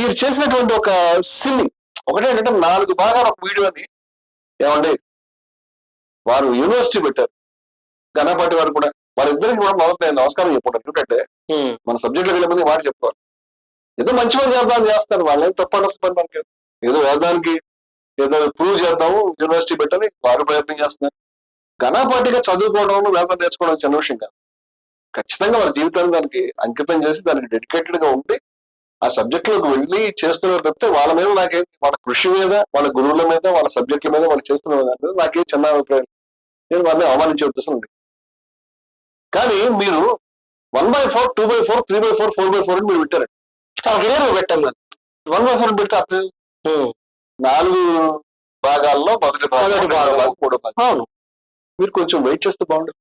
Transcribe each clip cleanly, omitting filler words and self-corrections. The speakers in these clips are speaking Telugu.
మీరు చేసినటువంటి ఒక సిల్లి ఒకటేంటంటే 4 భాగాల ఒక వీడియోని ఏమండి వారు యూనివర్సిటీ పెట్టారు, ఘనపాటి వారు కూడా, వారిద్దరికి కూడా మొదటి నేను నమస్కారం చెప్పుకుంటాను. ఎందుకంటే మన సబ్జెక్టులకు వెళ్ళే ముందు మాట చెప్పుకోవాలి. ఏదో మంచి పని చేద్దాం చేస్తారు, వాళ్ళేం తప్ప పని మనకి ఏదో వేదానికి ఏదో ప్రూవ్ చేద్దాము యూనివర్సిటీ పెట్టని వారు ప్రయత్నం చేస్తున్నారు. ఘనపాటిగా చదువుకోవడం వేదం నేర్చుకోవడం చిన్న విషయం కాదు. ఖచ్చితంగా వారి జీవితాన్ని దానికి అంకితం చేసి దానికి డెడికేటెడ్ గా ఉండి ఆ సబ్జెక్ట్ లోకి వెళ్ళి చేస్తున్నారు తప్పితే వాళ్ళ మీద నాకేం, వాళ్ళ కృషి మీద, వాళ్ళ గురువుల మీద, వాళ్ళ సబ్జెక్టుల మీద వాళ్ళు చేస్తున్నారు నాకేం చిన్న అభిప్రాయం. నేను వాళ్ళని అవమానించే ఉద్దేశం ఉంది. కానీ మీరు 1/4, 2/4, 3/4, 4/4 మీరు పెట్టారండి. పెట్టాను 1/4 పెడితే అప్పుడు 4 భాగాల్లో మొదటి భాగం 3 భాగం. అవును, మీరు కొంచెం వెయిట్ చేస్తే బాగుండదు.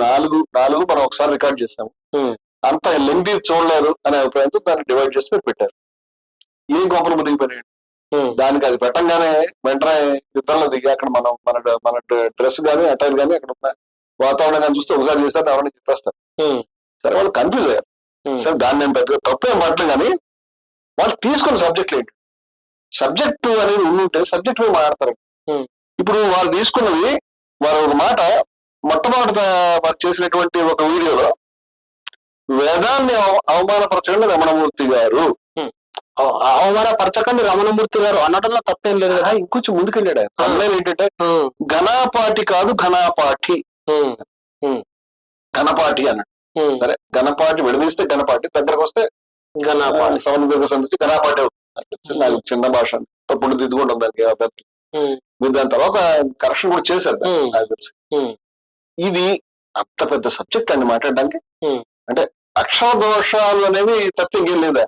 4 మనం ఒకసారి రికార్డ్ చేస్తాము, అంత లెంగ్తీ చూడలేరు అనే అభిప్రాయంతో దాన్ని డివైడ్ చేసి మీరు పెట్టారు. ఏం గొప్పలు మునిగిపోయాడు దానికి. అది పెట్టంగానే వెంటనే యుద్ధంలో దిగి అక్కడ మనం మన డ్రెస్ కానీ అటైర్ కానీ అక్కడ ఉన్న వాతావరణం కానీ చూస్తే ఒకసారి చేస్తారు ఎవరైనా చెప్పేస్తారు. సరే వాళ్ళు కన్ఫ్యూజ్ అయ్యారు. సరే దాన్ని నేను పెద్ద తప్పు ఏం పట్టలేదు, కానీ వాళ్ళు తీసుకున్న సబ్జెక్టులు ఏంటి, సబ్జెక్టు అనేది ఉంటే సబ్జెక్ట్ మీద మాట్లాడతారు. ఇప్పుడు వాళ్ళు తీసుకున్నది వారు ఒక మాట మొట్టమొదట వారు చేసినటువంటి ఒక వీడియోలో వేదాన్ని అవమానపరచకండి రమణమూర్తి గారు, అవమానపరచకండి రమణమూర్తి గారు అనడంలో తప్పేం లేదు కదా. ఇంకొంచెం ముందుకెళ్ళాడు. అమ్మాయిలు ఏంటంటే ఘనపాటి కాదు ఘనపాఠి, ఘనపాటి అన్నాడు. సరే ఘనపాటి విడదీస్తే ఘనపాటి, దగ్గరకు వస్తే ఘనపాటి, సౌందర్య సంతృప్తి ఘనపాటి అవుతుంది. నాకు చిన్న భాష తప్పుడు దిద్దుకుంటాం దానికి అభ్యర్థి. మీరు దాని తర్వాత కరెక్షన్ కూడా చేశారు నాకు తెలిసి. ఇది అంత పెద్ద సబ్జెక్ట్ అండి మాట్లాడడానికి. అంటే అక్షర దోషాలు అనేవి తప్ప ఇంకేం లేదా.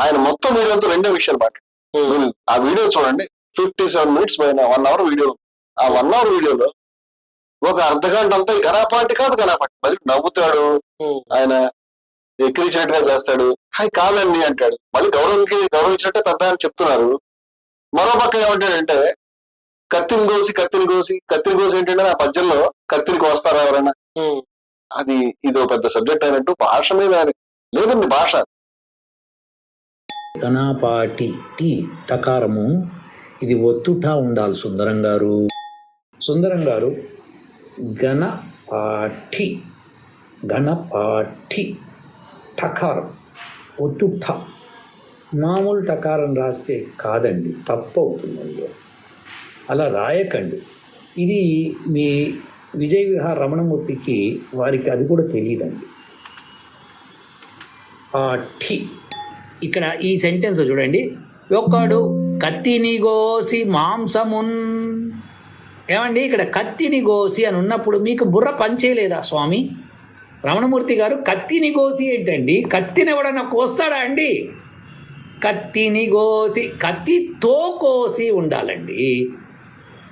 ఆయన మొత్తం వీడియోతో 2 విషయాలు మాట్లాడు. ఆ వీడియో చూడండి, 57 minutes పైన 1 hour వీడియో. ఆ 1 hour వీడియోలో ఒక అర్ధగంట అంతా ఘనపాటి కాదు ఘనపాటి, మళ్ళీ నవ్వుతాడు, ఆయన ఎక్కిరించినట్టుగా చేస్తాడు, హాయ్ కాదండి అంటాడు, మళ్ళీ గౌరవించినట్టే పెద్ద అని చెప్తున్నారు. మరో పక్క ఏమంటాడంటే కత్తిని కోసి ఏంటంటే ఆ పద్యంలో కత్తిని కోస్తారా ఎవరైనా, అది ఇదో పెద్ద సబ్జెక్ట్ అయినట్టు భాష మీద లేదండి. భాష ఘనపాటి టీ టకారము, ఇది ఒత్తుట ఉండాలి. సుందరం గారు ఘనపాటి టకారం ఒత్తుట, మామూలు టకారం రాస్తే కాదండి, తప్పు అవుతుందండి. అలా రాయకండి. ఇది మీ విజయ విహార రమణమూర్తికి వారికి అది కూడా తెలియదండి. పాఠి ఇక్కడ ఈ సెంటెన్స్ చూడండి, ఒక్కడు కత్తిని గోసి మాంసమున్. ఏమండి ఇక్కడ కత్తిని గోసి అని ఉన్నప్పుడు మీకు బుర్ర పనిచేయలేదా స్వామి? రమణమూర్తి గారు కత్తిని కోసి ఏంటండి? కత్తిని ఎవడన్నా కోస్తాడా అండి? కత్తిని కోసి, కత్తితో కోసి ఉండాలండి.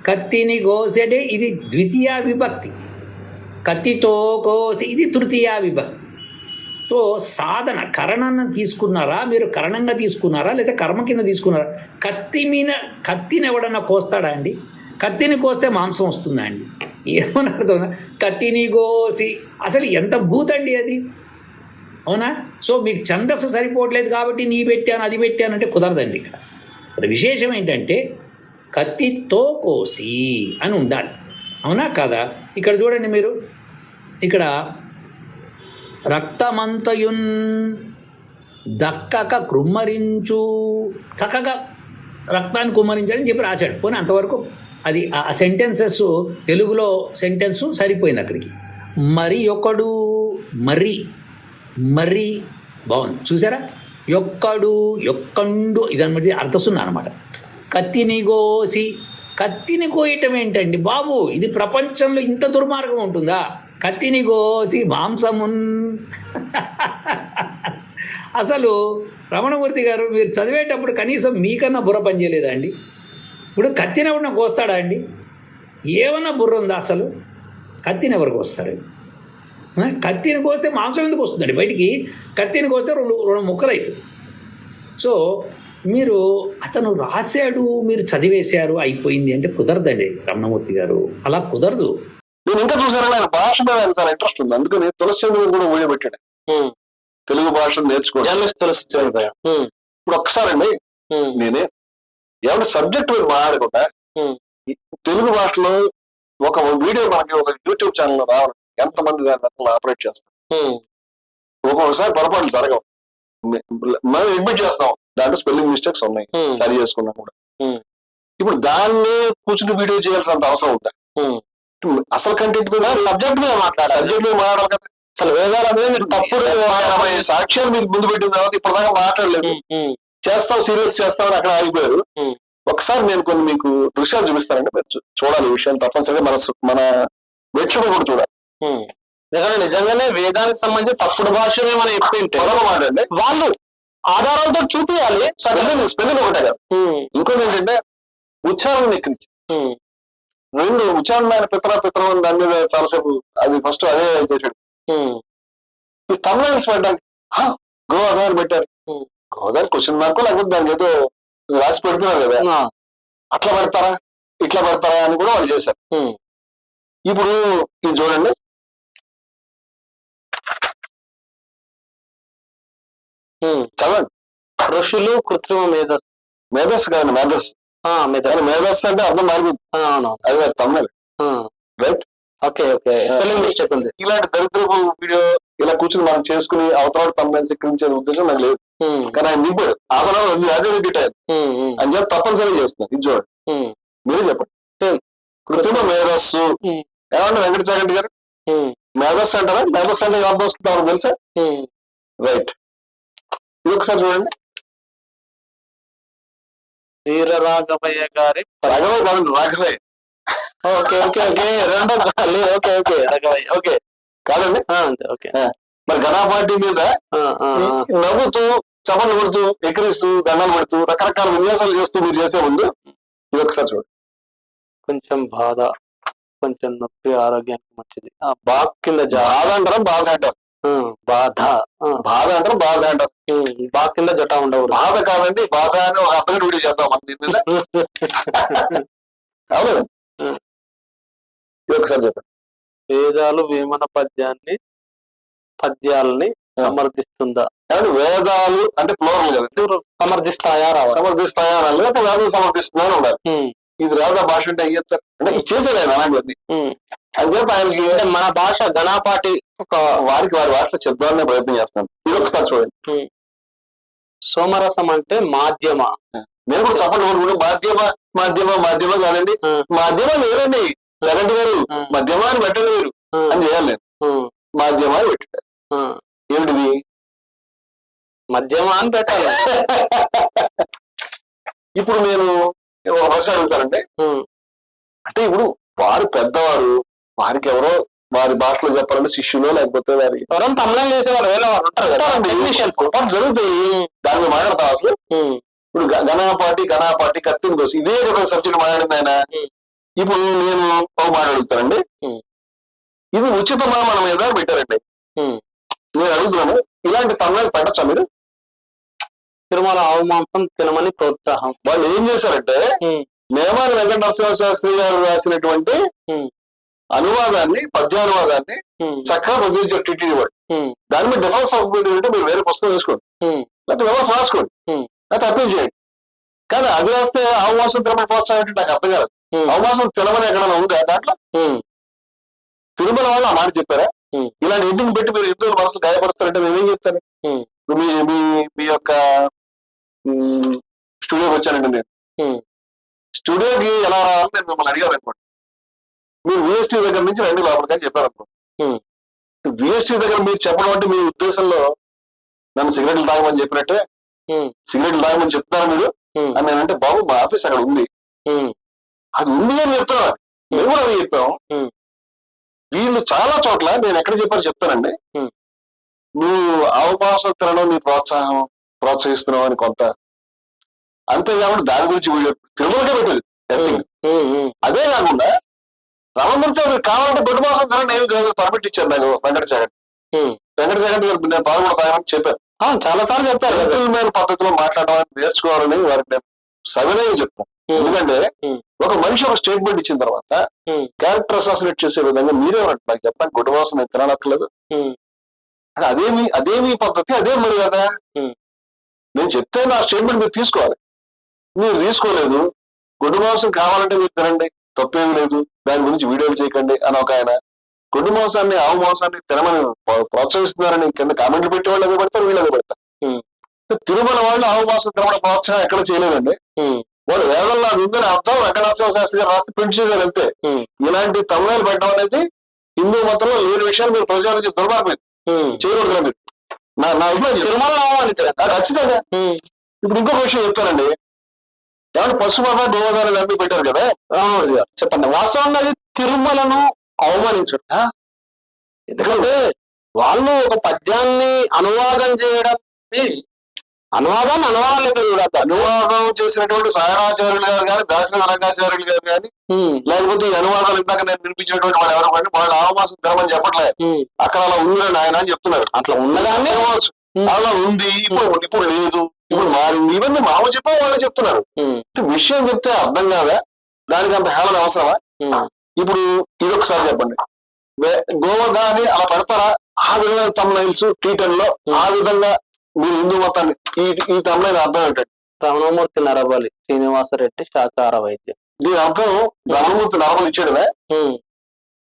కత్తిని కోసి అంటే ఇది ద్వితీయ విభక్తి, కత్తితో కోసి ఇది తృతీయ విభక్తి. సో సాధన కరణాన్ని తీసుకున్నారా మీరు, కరణంగా తీసుకున్నారా లేదా కర్మ కింద తీసుకున్నారా? కత్తిని ఎవడన్నా కోస్తాడా అండి? కత్తిని కోస్తే మాంసం వస్తుందా అండి? ఏమని అర్థం? కత్తిని కోసి అసలు ఎంత భూతండి అది, అవునా? సో మీకు ఛందస్సు సరిపోవట్లేదు కాబట్టి నీ పెట్టాను అది పెట్టాను అంటే కుదరదండి. ఇక్కడ విశేషం ఏంటంటే కత్తితో కోసి అని ఉండాలి, అవునా కాదా? ఇక్కడ చూడండి మీరు, ఇక్కడ రక్తమంతయున్ దక్కక కృమ్మరించు, చక్కగా రక్తాన్ని కుమ్మరించాడని చెప్పి రాశాడు. పోనీ అంతవరకు అది ఆ సెంటెన్సెస్ తెలుగులో సెంటెన్సు సరిపోయింది అక్కడికి. మరి ఒకడు మరి బాగుంది చూసారా? యొక్కండు ఇదన్నమాట అర్థసున్నా అనమాట. కత్తిని కోసి, కత్తిని కోయటం ఏంటండి బాబు? ఇది ప్రపంచంలో ఇంత దుర్మార్గం ఉంటుందా? కత్తిని కోసి మాంసమున్. అసలు రమణమూర్తి గారు మీరు చదివేటప్పుడు కనీసం మీకన్నా బుర్ర పనిచేయలేదా అండి? ఇప్పుడు కత్తిని ఎవరన్నా కోస్తాడా అండి? ఏమన్నా బుర్ర ఉందా అసలు? కత్తిని ఎవరికి వస్తాడు? కత్తిని కోస్తే మాంసం ఎందుకు వస్తుందండి బయటికి? కత్తిని కోస్తే రెండు ముక్కలు అవుతుంది. సో మీరు అతను రాశాడు, మీరు చదివేశారు, అయిపోయింది అంటే కుదరదండి రమణమూర్తి గారు, అలా కుదరదు. నేను ఇంకా చూసాను, ఆయన భాష మీద ఆయన చాలా ఇంట్రెస్ట్ ఉంది, అందుకని తులసి కూడా ఊయబెట్టాడు తెలుగు భాష నేర్చుకోవాలి. ఇప్పుడు ఇప్పుడు ఒక్కసారండి నేనే ఏమంటే సబ్జెక్ట్ మీరు మాట్లాడకుండా తెలుగు భాషలో ఒక వీడియో మనకి ఒక యూట్యూబ్ ఛానల్ రావాలి ఎంతమంది దాన్ని ఆపరేట్ చేస్తారు. ఒక్కొక్కసారి పొరపాట్లు జరగవు, మనం అడ్మిట్ చేస్తాం దాంట్లో స్పెల్లింగ్ మిస్టేక్స్ ఉన్నాయి, సరి చేసుకున్నా కూడా. ఇప్పుడు దాన్ని కూర్చుని వీడియో చేయాల్సినంత అవసరం ఉంటాయి. అసలు కంటెంట్ మీద సబ్జెక్ట్ మీద మాట్లాడాలి కదా. అసలు వేదాలు అనేది మీరు తప్పుడు సాక్ష్యాలు మీకు ముందు పెట్టిన తర్వాత ఇప్పటిదాకా మాట్లాడలేదు, చేస్తాం సీరియల్స్ చేస్తామని అక్కడ ఆగిపోయారు. ఒకసారి నేను కొన్ని మీకు దృశ్యాలు చూపిస్తానండి, మీరు చూడాలి ఈ విషయం తప్పనిసరిగా మన వీక్షకులు కూడా చూడాలి. నిజంగానే వేదానికి సంబంధించి తప్పుడు భాషనే మనం చెప్పింటే మాట్లాడండి, వాళ్ళు ఆధారాలతో చూపించాలి. స్పెల్లింగ్ ఒకటే కదా. ఇంకోటి ఏంటంటే ఉచ్చారణ ఎక్కించి రెండు ఉచ్చారణ ఆయన పితర దాని మీద చాలాసేపు అది ఫస్ట్ అదే చేశాడు. ఈ తమిళనాడు పెట్టడానికి గోదావరి పెట్టారు, గోదావరి క్వశ్చన్ మార్కు లేకపోతే దానికి ఏదో రాసి పెడుతున్నారు కదా, అట్లా పెడతారా ఇట్లా పెడతారా అని కూడా వాళ్ళు చేశారు. ఇప్పుడు ఇది చూడండి, చదవండి. ఋషులు కృత్రిమ మేధస్సు కాదండి, మేధస్సు అంటే అర్థం మారిపోతుంది, అది తమిళ రైట్. ఓకే ఓకే మిస్టేక్ ఉంది. ఇలాంటి దరిద్రపు వీడియో ఇలా కూర్చుని మనం చేసుకుని అవతల తమిళ స్వీకరించే ఉద్దేశం నాకు లేదు. కానీ ఆయన దిగిపోయాడు, అదే రిపీట్ అయ్యారు అని చెప్పి తప్పనిసరిగా చేస్తున్నారు. ఇది చూడండి, మీరే చెప్పండి. కృత్రిమ మేధస్సు ఏమంటే వెంకట చాగంటి గారు మేధస్సు అంటారా? మేధస్సు అంటే అర్థం వస్తుంది తెలుసా? రైట్, ఇది ఒకసారి చూడండి. వీర రాఘవయ్య గారి రాఘవయ్య కాదండి, రాఘవయ్య. ఓకే ఓకే ఓకే రెండో ఓకే ఓకే రాఘవయ్య ఓకే కాదండి. ఓకే మరి ఘనాపాటి మీద నవ్వుతూ చపలు కొడుతూ ఎక్కిరిస్తూ దండాలు పెడుతూ రకరకాల విన్యాసాలు చేస్తూ మీరు చేసే ముందు ఇది ఒకసారి చూడండి. కొంచెం బాధ, కొంచెం నొప్పి ఆరోగ్యానికి మంచిది. బాధ కింద బాధ అంటారా బాధ అంటారు? బాధ బాధ అంటారు బాధ అంటారు. బాధ కింద జట ఉండవు. బాధ కాదండి, బాధ అని ఒక అర్థం వీడియో చేద్దాం మనం దీని మీద. అవును, ఇది ఒకసారి చెప్పండి. వేదాలు వేమన పద్యాలని సమర్థిస్తుందా? వేదాలు అంటే ప్లోరల్ కదా, సమర్థిస్తాయా? సమర్థిస్తాయా లేకపోతే వేదాలు సమర్థిస్తున్నాయని ఉండాలి. ఇది రాధా భాష అంటే ఏం చెప్తారు అంటే ఇచ్చేసాడు ఆయన అలాంటివన్నీ అని చెప్పి ఆయనకి మన భాష ఘనాపాటి ఒక వారి భాషలో చెప్దామనే ప్రయత్నం చేస్తాను. ఇది ఒకసారి చూడండి. సోమరసం అంటే మాధ్యమ. నేను కూడా చెప్పండి, మాధ్యమ కాదండి, మాధ్యమం లేదండి జగంటి గారు, మధ్యమాన్ని పెట్టండి మీరు అని చేయాలి. నేను మాధ్యమాన్ని పెట్టాడు. ఏమిటిది? మధ్యమా అని పెట్టాలి. ఇప్పుడు నేను ఒక ప్రశ్న అడుగుతానండి, అంటే ఇప్పుడు వారు పెద్దవారు, వారికి ఎవరో వారి భాషలో చెప్పాలంటే శిష్యులు లేకపోతే వారి ఎవరైనా తమిళం చేసేవారు వేరే వారు ఉంటారు, జరుగుతాయి. దాని మీద మాట్లాడతాం అసలు. ఇప్పుడు ఘనాపాటి కత్తిని కోసం ఇదే కదా సబ్జెక్ట్ మాట్లాడింది ఆయన. ఇప్పుడు నేను ఒక మాట అడుగుతానండి, ఇది ఉచితమా మన మీద పెట్టారండి. నేను అడుగుతున్నాను, ఇలాంటి తమిళాలు పెట్టచ్చా మీరు? తిరుమల ఆవు మాంసం తినమని ప్రోత్సాహం. వాళ్ళు ఏం చేశారంటే నేమాని వెంకట నరసింహ శాస్త్రి గారు రాసినటువంటి అనువాదాన్ని, పద్యానువాదాన్ని చక్కగా ప్రచురించారు టీటీడీ వాళ్ళు. దాని మీద డిఫరెన్స్ ఆఫ్ ఒపీనియన్ అంటే మీరు వేరే పుస్తకం వేసుకోండి, లేకపోతే విమర్శ రాసుకోండి, లేకపోతే అప్పీల్ చేయండి. కానీ అది రాస్తే ఆవు మాంసం తినమని ప్రోత్సాహం అంటే నాకు అర్థం కాదు. ఆవు మాంసం తినమని ఎక్కడైనా ఉందా దాంట్లో? తిరుమల వాళ్ళు ఆ మాట చెప్పారా? ఇలాంటి ఇంటిని పెట్టి మీరు హిందువుల మనసులు గాయపరుస్తారంటే మేమేం చెప్తాను? మీ యొక్క స్టూడియోకి వచ్చానండి నేను, స్టూడియోకి ఎలా రావాలని నేను మిమ్మల్ని అడిగాను అనుకోండి. మీరు విఎస్టీ దగ్గర నుంచి రండి లోపలికి అని చెప్పారు అనుకోండి. విఎస్టీ దగ్గర మీరు చెప్పడం అంటే మీ ఉద్దేశంలో నన్ను సిగరెట్లు తాగమని చెప్పినట్టే, సిగరెట్లు తాగమని చెప్తారా మీరు అని నేనంటే, బాబు మా ఆఫీస్ అక్కడ ఉంది, అది ఉంది అని చెప్తున్నాను. మేము కూడా అది చెప్పాము. వీళ్ళు చాలా చోట్ల నేను ఎక్కడ చెప్పారో చెప్తానండి, నువ్వు అవకాశం తినడం నీ ప్రోత్సహిస్తున్నావు అని కొంత, అంతేకాకుండా దాని గురించి తిరుమలకే పెట్టేది. అదే కాకుండా రమణమూర్తి మీరు కావాలంటే గొడ్డు మాసం తినండి, ఏమి కాదు పర్మిట్ ఇచ్చారు నాకు వెంకట చాగంటి గారు. నేను పాలు కూడా తాగమని చెప్పాను, చాలా సార్లు చెప్తారు. జెంటిల్మెన్ పద్ధతిలో మాట్లాడడం నేర్చుకోవాలని వారికి నేను సవినయం చెప్తాను. ఎందుకంటే ఒక మనిషి ఒక స్టేట్మెంట్ ఇచ్చిన తర్వాత క్యారెక్టర్ అసాసినేట్ చేసే విధంగా మీరేమన్నట్టు నాకు చెప్పండి, గొడ్డు మాసం నేను తినట్లేదు, అదేమి పద్ధతి, అదే మర్యాద. నేను చెప్తే నా స్టేట్మెంట్ మీరు తీసుకోవాలి. మీరు తీసుకోలేదు. గొడ్డు మాంసం కావాలంటే మీరు తినండి, తప్పేమీ లేదు, దాని గురించి వీడియోలు చేయకండి అని ఒక ఆయన. గొడ్డు మాంసాన్ని, ఆవు మాంసాన్ని తినమని ప్రోత్సహిస్తున్నారని కింద కామెంట్లు పెట్టేవాళ్ళు అదే పెడతారు, వీళ్ళు అదే పెడతారు. తిరుమల వాళ్ళు ఆవు మాంసం తినడం ప్రోత్సాహం ఎక్కడ చేయలేదండి. వాడు వేదల్లో అది ఉందని అర్థం వెంకటేశ్వర శాస్త్రి గారు రాస్తే ప్రింట్ చేశారు అంతే. ఇలాంటి తమిళాలు పెట్టడం అనేది హిందూ మతంలో లేని విషయాలు మీరు ప్రచారం చేసి దుర్మార్గం చేయకూడదు మీరు. నా అభిప్రాయం తిరుమల అవమానించారు ఖచ్చితంగా. ఇప్పుడు ఇంకొక విషయం చెప్తానండి. ఎవరు పశుపత గోదావరి అన్ని పెట్టారు కదా రామమూర్తి గారు, చెప్పండి. వాస్తవంగా అది తిరుమలను అవమానించరు. ఎందుకంటే వాళ్ళు ఒక పద్యాన్ని అనువాదం చేయడం, అనువాదాన్ని అనువాదాలు చూడాలి. అనువాదం చేసినటువంటి సాయణాచార్యులు గారు కానీ, దాసిన రంగాచార్యులు గారు కానీ, లేకపోతే ఈ అనువాదాలు ఇందాక నేను వినిపించినటువంటి వాళ్ళు ఎవరు కానీ వాళ్ళు ఆవమాసం తినమని చెప్పట్లేదు. అక్కడ అలా ఉందని ఆయన అని చెప్తున్నారు. అట్లా ఉన్నదాన్ని అలా ఉంది, ఇప్పుడు లేదు, ఇప్పుడు మారింది. ఇవన్నీ మామ చెప్పే వాళ్ళు చెప్తున్నారు. విషయం చెప్తే అర్థం కాదా? దానికి అంత హేళన అవసరమా? ఇప్పుడు ఇదొకసారి చెప్పండి. గోవధాని అలా పెడతారా? ఆ విధంగా తమ్నైల్స్ ట్వీటర్లో ఆ విధంగా మీరు హిందూ మతాన్ని ఈ తమ్నైల్ అర్థం ఏంటంటే రమణమూర్తి నరబలి శ్రీనివాసరెడ్డి శాకాహార వైద్యం. దీని అర్థం రమణమూర్తి నరబలి ఇచ్చాడనే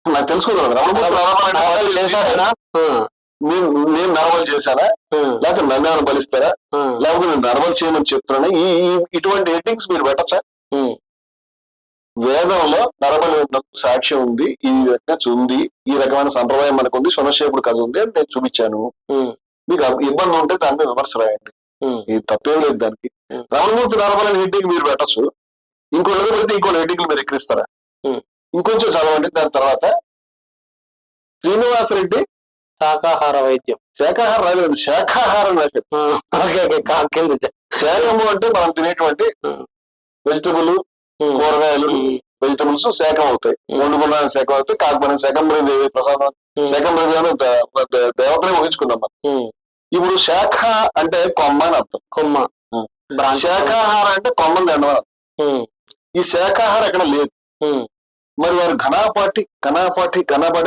నాకు తెలుసుకోగలదు. రమణమూర్తి నరబలి చేశాడనా? నేను నరబలి చేశానా? లేకపోతే నన్ను బలిస్తారా? లేకపోతే నేను నరబలి చేయమని చెప్తున్నాను. ఇటువంటి హెడ్డింగ్స్ మీరు పెట్టచ్చా? వేదంలో నరబలి సాక్ష్యం ఉంది, ఈ రకంగా ఉంది, ఈ రకమైన సంప్రదాయం మనకు ఉంది, సొనశేపుడు కథ ఉంది అని నేను చూపించాను. మీకు ఇబ్బంది ఉంటే దాని మీద విమర్శ రాయండి, ఇది తప్పేం లేదు దానికి. రమణమూర్తి నరబలి హెడ్డింగ్ మీరు పెట్టచ్చు. ఇంకోటి పెడితే ఇంకోటి హెడ్డింగ్ మీరు ఎక్కిరిస్తారా? ఇంకొంచెం చదవండి. దాని తర్వాత శ్రీనివాసరెడ్డి శాకాహార వైద్యం. శాకాహారం రాలేదు, శాఖాహారం రాలేదు. శాఖము అంటే మనం తినేటువంటి వెజిటబుల్, కూరగాయలు, వెజిటబుల్స్ శాఖం అవుతాయి. వండుకున్న శాఖం అవుతాయి, కాకపోయినా శాకంబరీదేవి ప్రసాదం, శాకంబరీదేవి అని దేవతనే ఊహించుకుందాం మనం. ఇప్పుడు శాఖ అంటే కొమ్మ అని అర్థం. కొమ్మ. శాఖాహారం అంటే కొమ్మని తినడం అని అర్థం. ఈ శాఖాహారం ఎక్కడ లేదు. మరి వారు ఘనాపాటి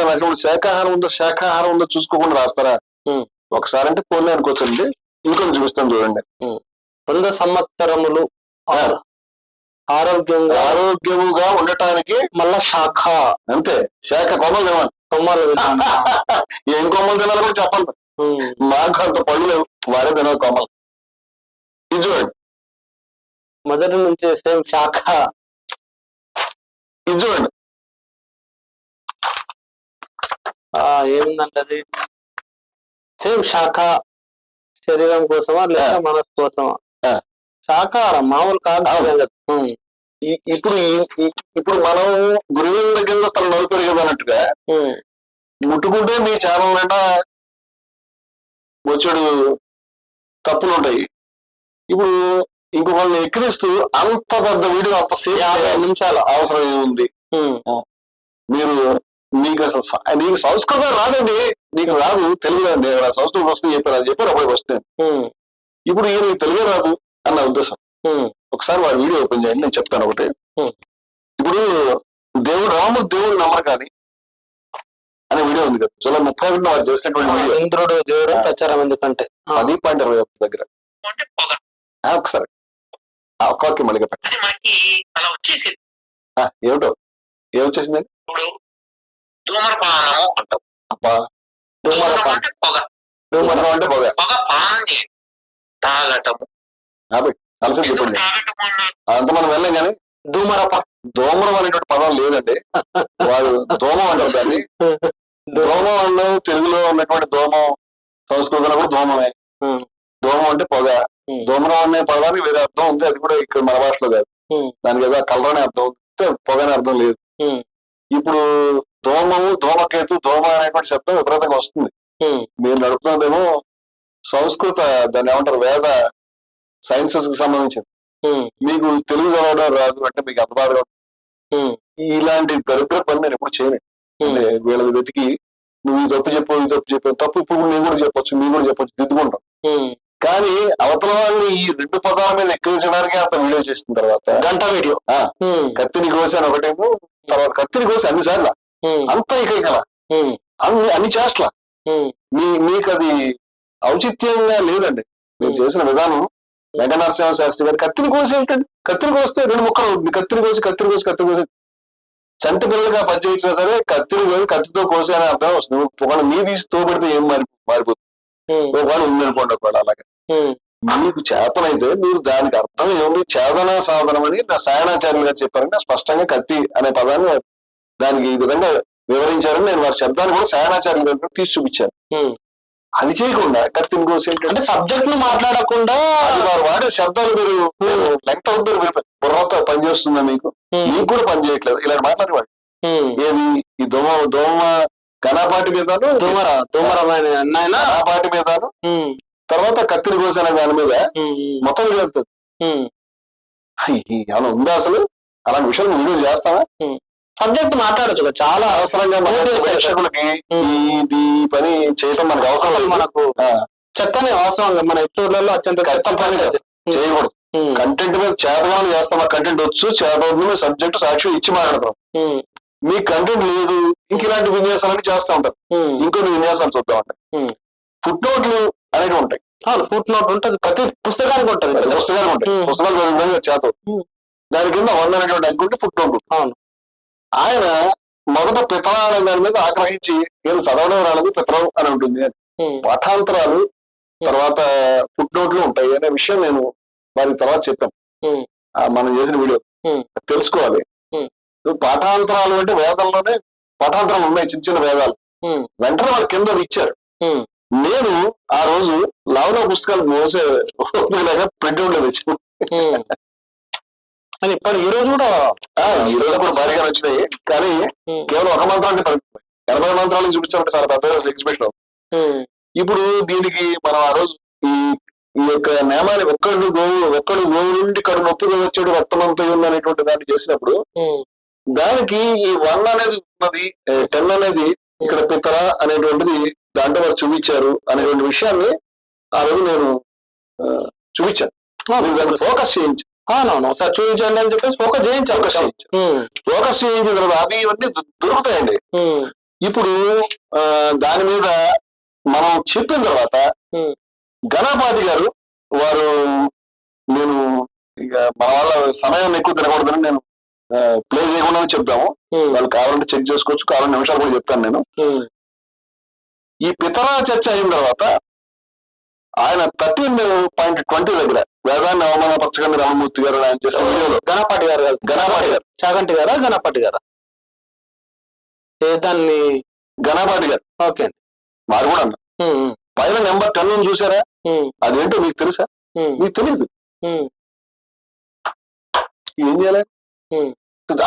రాసినప్పుడు శాఖాహారం ఉందో శాఖాహారం ఉందో చూసుకోకుండా రాస్తారా? ఒకసారి అంటే పోలే అనుకోవచ్చండి. ఇంకొంచెం చూపిస్తాను చూడండి. 100 సంవత్సరములు ఆరోగ్యముగా ఉండటానికి మళ్ళా శాఖ అంతే. శాఖ కొమ్మలు తినాలి. కొమ్మలు ఏం కొమ్మలు తినాలి కూడా చెప్పండి. మాకు అంత పళ్ళు లేవు, వారే తినాలి కొమ్మలు. ఇది చూడండి, మొదటి నుంచి సేమ్ శాఖ. ఇది చూడండి, ఏముందంటే అది సేమ్ శాఖ. శరీరం కోసమా లేదా మనసు కోసమా? శాకాహారం మామూలు కాదు. ఇప్పుడు మనం గురువుల దగ్గర తన నలుపేరు కదా అన్నట్టుగా ముట్టుకుంటే మీ ఛానల్ నిండా వచ్చాడు తప్పులు ఉంటాయి. ఇప్పుడు ఇంకొకళ్ళని ఎక్కిరిస్తూ అంత పెద్ద వీడియో అంత సేపు 50 నిమిషాలు అవసరం ఏముంది? మీరు నీకు సంస్కృతం రాదండి, నీకు రాదు, తెలుగు రాదండి. సంస్కృతం వస్తే చెప్పారు, అది చెప్పారు అప్పుడు ఫస్ట్ నేను. ఇప్పుడు ఈయన తెలుగే రాదు అన్న ఉద్దేశం. ఒకసారి వాడి వీడియో ఓపెన్ చేయండి, నేను చెప్తాను ఒకటి. ఇప్పుడు దేవుడు నమ్మరు కానీ అనే వీడియో ఉంది కదా, జూలై 31 వారు చేసినటువంటి వీడియో. ఇంద్రుడు దేవుడు ప్రచారం ఎందుకంటే 10.20 దగ్గర ఒకసారి ఒక్క మళ్ళీ ఏమిటో ఏమొచ్చేసిందండి? ధూమరపానము అంటాం. అబ్బా, ధూమరం అంటే పొగ. ధూమరం అంటే పొగ. పొగ పానం చేయడం, తాగటము. అలసి చెప్పండి, అంత మనం వెళ్ళాం కానీ దోమరం అనేటువంటి పదం లేదండి. వాడు దోమం అంటారు దాన్ని. దోమం అన్న తెలుగులో ఉన్నటువంటి దోమం, సంస్కృతంలో కూడా దోమమే. దోమం అంటే పొగ. దోమరం అనే పదానికి వేరే అర్థం ఉంది, అది కూడా ఇక్కడ మన భాషలో కాదు. దానికి ఏదో కలర్ అనే అర్థం ఉంది, పొగ అనే అర్థం లేదు. ఇప్పుడు దోమము, దోమకేతు, దోమ అనేటువంటి శబ్దం విపరీతంగా వస్తుంది. మీరు నడుపుతున్నదేమో సంస్కృత, దాన్ని ఏమంటారు, వేద సైన్సెస్ కి సంబంధించింది. మీకు తెలుగు చదవడం రాదు అంటే మీకు అంత బాధగా ఉంటుంది. ఇలాంటి దరిద్ర పని నేను ఎప్పుడు చేయను. అంటే వీళ్ళని వెతికి నువ్వు ఈ తప్పు చెప్పు, ఈ తప్పు చెప్పావు, తప్పు ఇప్పుడు నేను కూడా చెప్పొచ్చు, మీరు కూడా చెప్పొచ్చు, దిద్దుకుంటాం. కానీ అవతల వాళ్ళని ఈ 2 పదాల మీద ఎక్కించడానికి అంత వీడియో చేసిన తర్వాత గంట వీడియో, కత్తిని కోసి అని ఒకటేమో, తర్వాత కత్తిని కోసి అన్నిసార్లు అంత ఇక అన్ని చేష్టల మీకు అది ఔచిత్యంగా లేదండి. మీరు చేసిన విధానం వెంకట నరసింహ శాస్త్రి గారు కత్తిని కోసి ఏంటండి, కత్తిని కోస్తే 2 ముక్కలు అవుతుంది. కత్తిని కోసి చంటి పిల్లలుగా పనిచేయించినా సరే కత్తిని కోసి కత్తితో కోసి అనే అర్థం వస్తుంది. ఒకవేళ నీ తీసి తోపెడితే ఏం మారిపోతుంది. ఒకవేళ ఉందనుకోండి, ఒకవేళ అలాగే మీకు చేతనైతే మీరు దానికి అర్థం ఏముంది, చేదన సాధనం అని నా సాయణాచార్యులు గారు చెప్పారంటే స్పష్టంగా కత్తి అనే పదాన్ని దానికి ఈ విధంగా వివరించారని నేను వారి శబ్దాన్ని కూడా సాయణాచార్యులు గారు తీసి చూపించాను. అది చేయకుండా కత్తిని కోసి అంటే సబ్జెక్ట్ ను మాట్లాడకుండా వారు వాడే శబ్దాలు మీరు లెంగ్త్ అవుతారు, బుర్రతో పనిచేస్తుందా మీకు కూడా పని చేయట్లేదు ఇలాంటి మాట్లాడేవాడు. ఏది ఈ దోమ ఘనపాటి మీదను ఘనపాటి మీదను తర్వాత కత్తిని కోసిన దాని మీద మొత్తం జరుగుతుంది. ఏమైనా ఉందా అసలు అలాంటి విషయాలు వీడియో చేస్తావా? సబ్జెక్ట్ మాట్లాడచ్చు, చాలా అవసరంగా ప్రేక్షకులకి ఇది పని చేయడం మనకు అవసరం. మనకు చెత్తనే అవసరంగా మన ఎపిసోడ్లలో అత్యంత చేయకూడదు. కంటెంట్ మీద చేతగానే చేస్తాం, ఆ కంటెంట్ వచ్చు చేత సబ్జెక్ట్ సాక్షి ఇచ్చి మాట్లాడతాం. మీ కంటెంట్ లేదు ఇంక ఇలాంటి విన్యాసాలని చేస్తా ఉంటారు. ఇంకొన్ని విన్యాసాలు చూద్దాం అంటే ఫుట్ నోట్లు అనేవి ఉంటాయి. ఫుట్ నోట్ ఉంటుంది, ప్రతి పుస్తకానికి ఉంటుంది. పుస్తకాలు చదివిన చేత దాని కింద 100 అనేటువంటి అనుకుంటే ఫుట్ నోట్. అవును, ఆయన మొదట పితరా అనే దాని మీద ఆగ్రహించి నేను చదవడం రాలేదు పితరం అని ఉంటుంది. పాఠాంతరాలు తర్వాత ఫుట్ నోట్లు ఉంటాయి అనే విషయం నేను వారికి తర్వాత చెప్పాను. మనం చేసిన వీడియో తెలుసుకోవాలి. పాఠాంతరాలు అంటే వేదాల్లోనే పాఠాంతరాలు ఉన్నాయి, చిన్న చిన్న వేదాలు. వెంటనే వాళ్ళ కింద ఇచ్చారు. నేను ఆ రోజు లావులో పుస్తకాలు మోసే ప్రింట్ లేదు ఇచ్చాను. అని ఇప్పుడు ఈ రోజు కూడా భారీగా వచ్చినాయి, కానీ కేవలం ఒక మంత్రానికి 80 మంత్రాలను చూపించాలంటే చాలా పెద్ద ఎగ్జిబిషన్. ఇప్పుడు దీనికి మనం ఆ రోజు ఈ యొక్క నియమాన్ని ఒక్కడు గోవు నుండి కడు నొప్పిగా వచ్చాడు రక్తమంతా ఉంది అనేటువంటి దాన్ని చేసినప్పుడు దానికి ఈ 1 అనేది ఉన్నది, 10 అనేది ఇక్కడ పితర అనేటువంటిది దాంట్లో వారు చూపించారు అనేటువంటి విషయాన్ని ఆ రోజు నేను చూపించాను. దాన్ని ఫోకస్ చేయించాను. అవునవును, ఒకసారి చూపించండి అని చెప్పేసి ఫోకస్ చేయించాను. ఫోకస్ చేయించిన తర్వాత అవి ఇవన్నీ దొరుకుతాయండి. ఇప్పుడు దాని మీద మనం చెప్పిన తర్వాత ఘనపాటి గారు వారు నేను ఇక మన వాళ్ళ సమయాన్ని ఎక్కువ తినకూడదని నేను ప్లే చేయకుండా చెప్తాము. వాళ్ళు కావాలంటే చెక్ చేసుకోవచ్చు, కావాలంటే నిమిషాలు కూడా చెప్తాను నేను. ఈ పితరా చర్చ అయిన తర్వాత ఆయన 13.20 దగ్గర వేదాన్ని అవమానపరచకండి రామమూర్తి గారు ఆయన చేసిన వీడియోలో ఘనపాటి గారు చాగంటి గారా ఘనపాటి గారా దాన్ని ఘనపాటి గారు ఓకే అండి వారు కూడా అన్నారు. పైన నెంబర్ 10 చూసారా, అదేంటో మీకు తెలుసా? మీకు తెలియదు. ఏం చేయాలి?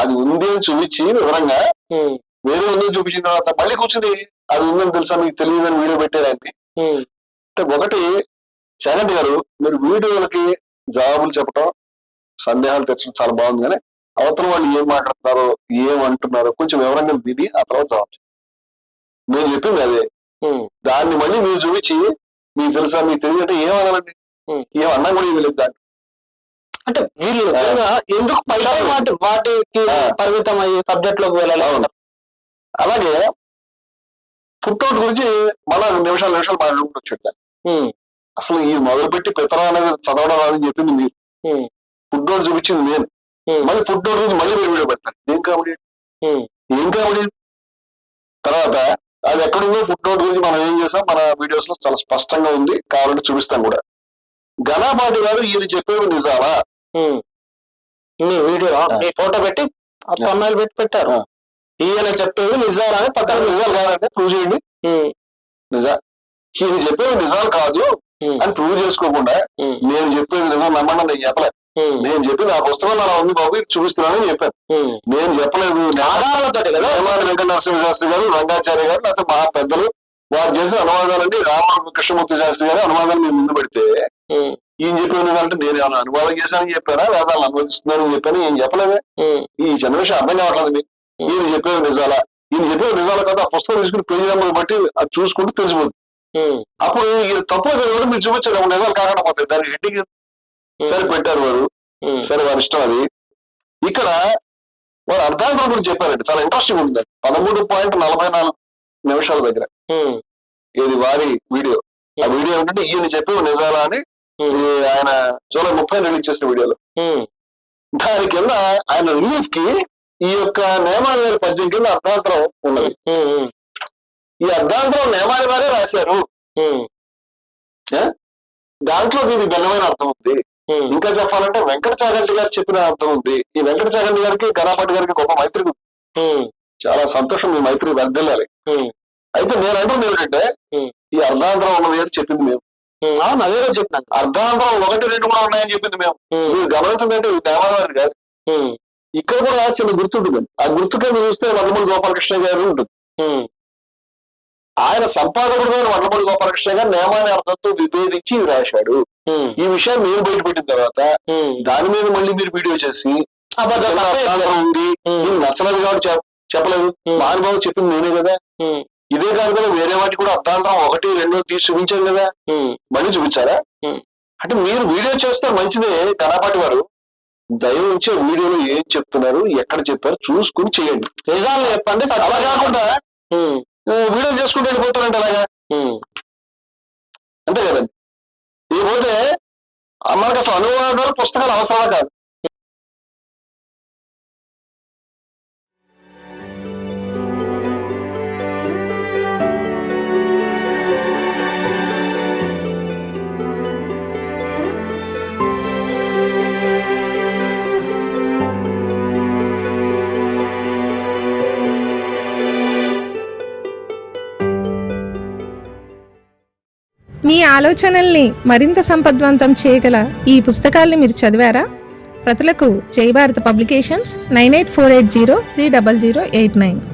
అది ఉంది అని చూపించి వివరంగా వేరే ఉందని చూపించిన తర్వాత మళ్ళీ కూర్చుని అది ఉందని తెలుసా మీకు తెలియదు అని వీడియో పెట్టారండి. అంటే ఒకటి చాగంటి గారు మీరు వీడియోలకి జవాబులు చెప్పడం సందేహాలు తెచ్చడం చాలా బాగుంది, కానీ అవతల వాళ్ళు ఏం మాట్లాడుతున్నారో ఏమంటున్నారో కొంచెం వివరంగా విని ఆ తర్వాత జవాబు నేను చెప్పింది అదే. దాన్ని మళ్ళీ మీరు చూపించి మీకు తెలుసా మీకు తెలియదంటే ఏమనాలండి? ఏమన్నా కూడా ఇవ్వలేదు దాన్ని. అంటే వీళ్ళు ఎందుకు వాటికి పరిమితం అయ్యి సబ్జెక్ట్ లోకి వెళ్ళాలి. అలాగే ఫుట్నోట్ గురించి మళ్ళా నిమిషాలు మాట్లాడుకుంటూ వచ్చాడు. అసలు ఈ మొదలుపెట్టి పితరా అనేది చదవడం రాదని చెప్పింది మీరు, ఫుట్నోట్ చూపించింది నేను, మళ్ళీ ఫుట్నోట్ గురించి మళ్ళీ మీరు వీడియో పెడతాను. ఏం కామెడీ తర్వాత అది ఎక్కడుందో ఫుట్నోట్ గురించి మనం ఏం చేసాం మన వీడియోస్ లో చాలా స్పష్టంగా ఉంది, కావాలంటే చూపిస్తాం కూడా. ఘనపాటి గారు ఈయన చెప్పేవి నిజాలా? మీ వీడియో మీ ఫోటో పెట్టి అమ్మాయిలు పెట్టి పెట్టారు. ఈయన చెప్పేవి నిజాలా అని పక్కన నిజాలు కాదంటే ప్రూవ్ చేయండి. ఈయన చెప్పేవి నిజాలు కాదు అని ప్రూవ్ చేసుకోకుండా నేను చెప్పేది నిజం నమ్మడం నేను చెప్పలేదు. నేను చెప్పింది ఆ పుస్తకం అలా ఉంది బాబు ఇది చూపిస్తున్నానని చెప్పాను. నేను చెప్పలేదు. ఆధారాలతోటి కదా వెంకట నరసింహ శాస్త్రి గారు, రంగాచార్య గారు, లేకపోతే మహా పెద్దలు వారు చేసిన అనువాదాలండి. రామకృష్ణమూర్తి శాస్త్రి గారు అనువాదాలు మీరు ముందు పెడితే ఈయన చెప్పేది అంటే నేను ఏమైనా అనువాదం చేశానని చెప్పారా వేదాలను అనువదిస్తున్నానని చెప్పాను. ఏం చెప్పలేదే. ఈ చిన్న విషయం అర్థం కావట్లేదు మీకు. ఈయన చెప్పేది నిజాలా? ఈయన చెప్పేది నిజాలా కదా ఆ పుస్తకం తీసుకుని పేజీ నెంబర్ బట్టి అది చూసుకుంటూ తెలిసిపోతుంది. అప్పుడు ఈయన తప్పు కూడా మీరు చూపించారు నిజాలు కాకుండా పోతాయి. దానికి హెడ్డింగ్ సరే పెట్టారు వారు, సరే వారి ఇష్టం అది. ఇక్కడ వారు అర్థాంతరం గురించి చెప్పారండి, చాలా ఇంట్రెస్టింగ్ ఉంది. 13.44 నిమిషాల దగ్గర ఇది వారి వీడియో. ఆ వీడియో ఏంటంటే ఈయన చెప్పేవి నిజాలా అని ఇది ఆయన జూలై 30 రిలీజ్ చేసిన వీడియోలో. దాని కింద ఆయన రిలీఫ్ కి ఈ యొక్క నియమాల వారి పద్యం కింద అర్ధాంతరం ఉన్నది. ఈ అర్ధాంతరం నియమాల వారే రాశారు. దాంట్లో దీనికి భిన్నమైన అర్థం ఉంది. ఇంకా చెప్పాలంటే వెంకట చాగంటి గారు చెప్పిన అర్థం ఉంది. ఈ వెంకట చాగంటి గారికి గణపతి గారికి గొప్ప మైత్రి ఉంది. చాలా సంతోషం మీ మైత్రి వర్ధిల్లాలి. అయితే నేను అంటుంది ఏంటంటే ఈ అర్ధాంతరం ఉన్నది అని చెప్పింది మేము. అవును, అదే రోజు చెప్పినాను. అర్ధాంతరం 1, 2 కూడా ఉన్నాయని చెప్పింది మేము. మీరు గమనించదంటే ఇది దేవాలయం కాదు. ఇక్కడ కూడా చిన్న గుర్తు ఉంటుంది. ఆ గుర్తుకే మీరు చూస్తే వడ్లమూడి గోపాలకృష్ణ గారు ఉంటుంది. ఆయన సంపాదకుడు గారు వడ్లమూడి గోపాలకృష్ణ గారు నియమాన్ని అర్థంతో విభేదించి రాశాడు. ఈ విషయం మీరు బయటపెట్టిన తర్వాత దాని మీద మళ్ళీ మీరు వీడియో చేసి అర్ధాంతరం ఉంది, నచ్చలేదు కాబట్టి చెప్పలేదు. మహానుభావం చెప్పింది నేనే కదా. ఇదే కాదు కదా, వేరే వాటి కూడా అర్ధాంతరం 1, 2 తీసి చూపించాను కదా. మళ్ళీ చూపించారా? అంటే మీరు వీడియో చేస్తే మంచిదే. గణపాటి వారు దయ ఉంచే వీడియోలో ఏం చెప్తున్నారు, ఎక్కడ చెప్పారు చూసుకుని చేయండి. నిజాలు చెప్పండి. అలా కాకుండా వీడియో చేసుకుంటూ వెళ్ళిపోతారంటే అలాగా అంతే కదండి. ఇకపోతే మనకు అసలు అనువాదాలు పుస్తకాలు అవసరమా కాదు. మీ ఆలోచనల్ని మరింత సంపద్వంతం చేయగల ఈ పుస్తకాల్ని మీరు చదివారా? ప్రతులకు జై భారత పబ్లికేషన్స్ 9848030089.